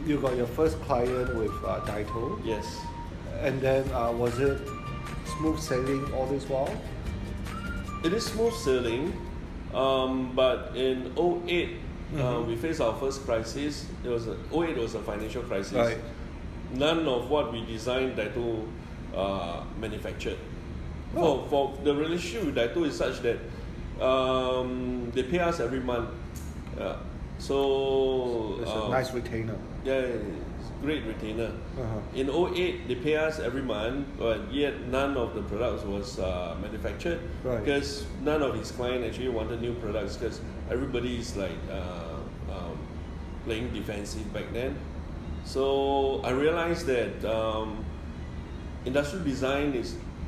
you got your first client with Daito, Yes. and then was it smooth sailing all this while? It is smooth sailing, but in 08, we faced our first crisis. 08 was a financial crisis. Right. None of what we designed Daito manufactured. Oh. For the relationship with Daito is such that they pay us every month. So It's a nice retainer. Yeah, it's a great retainer. Uh-huh. In 08, they pay us every month, but yet none of the products was manufactured, Right. because none of his clients actually wanted new products, because everybody is like playing defensive back then. So I realized that industrial design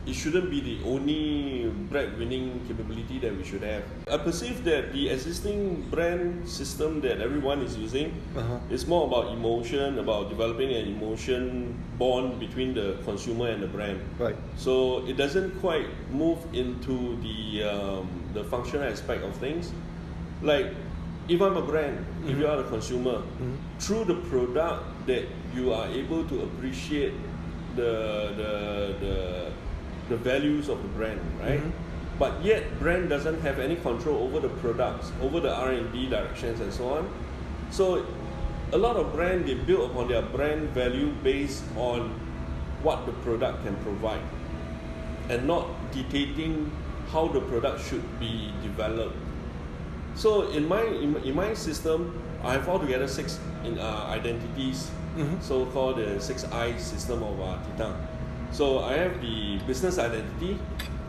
it shouldn't be the only bread-winning capability that we should have. I perceive that the existing brand system that everyone is using is more about emotion, about developing an emotion bond between the consumer and the brand. Right. So it doesn't quite move into the functional aspect of things. Like, if I'm a brand, if you are a consumer, through the product that you are able to appreciate the values of the brand, right? But yet brand doesn't have any control over the products, over the R&D directions and so on. So a lot of brands, they build upon their brand value based on what the product can provide, and not dictating how the product should be developed. So in my system, I have altogether 6 identities, so-called the 6 I system of Titane. So I have the business identity.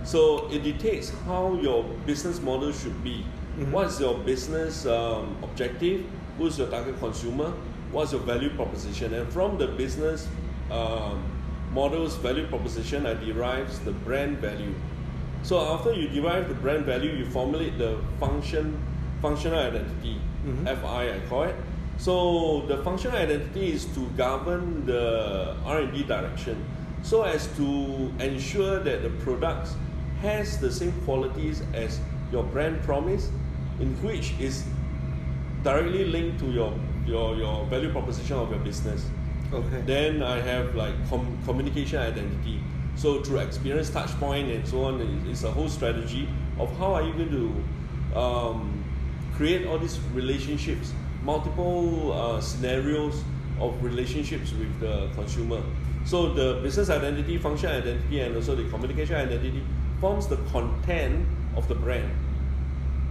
So it dictates how your business model should be. What's your business objective? Who's your target consumer? What's your value proposition? And from the business model's value proposition, I derive the brand value. So after you derive the brand value, you formulate the functional identity, FI I call it. So the functional identity is to govern the R&D direction, so as to ensure that the product has the same qualities as your brand promise, in which is directly linked to your value proposition of your business. Okay. Then I have like communication identity. So through experience, touch point, and so on, it's a whole strategy of how are you going to create all these relationships, multiple scenarios of relationships with the consumer. So the business identity, functional identity, and also the communication identity forms the content of the brand.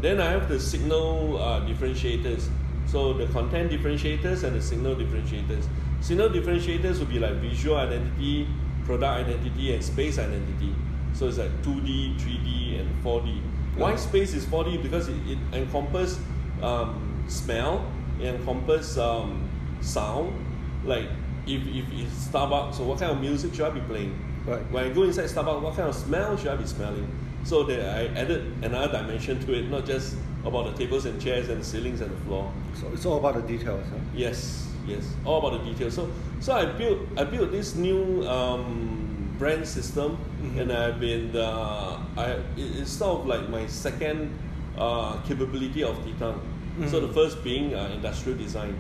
Then I have the signal differentiators. So the content differentiators and the signal differentiators. Signal differentiators will be like visual identity, product identity, and space identity. So it's like 2D, 3D, and 4D. Why space is 4D? Because it encompasses smell, it encompasses sound. Like if it's Starbucks, so what kind of music should I be playing? Right. When I go inside Starbucks, what kind of smell should I be smelling? So that I added another dimension to it, not just about the tables and chairs and the ceilings and the floor. So it's all about the details, huh? Yes, all about the details. So I built this new brand system, and I've been it's sort of like my second capability of Titane. So the first being industrial design.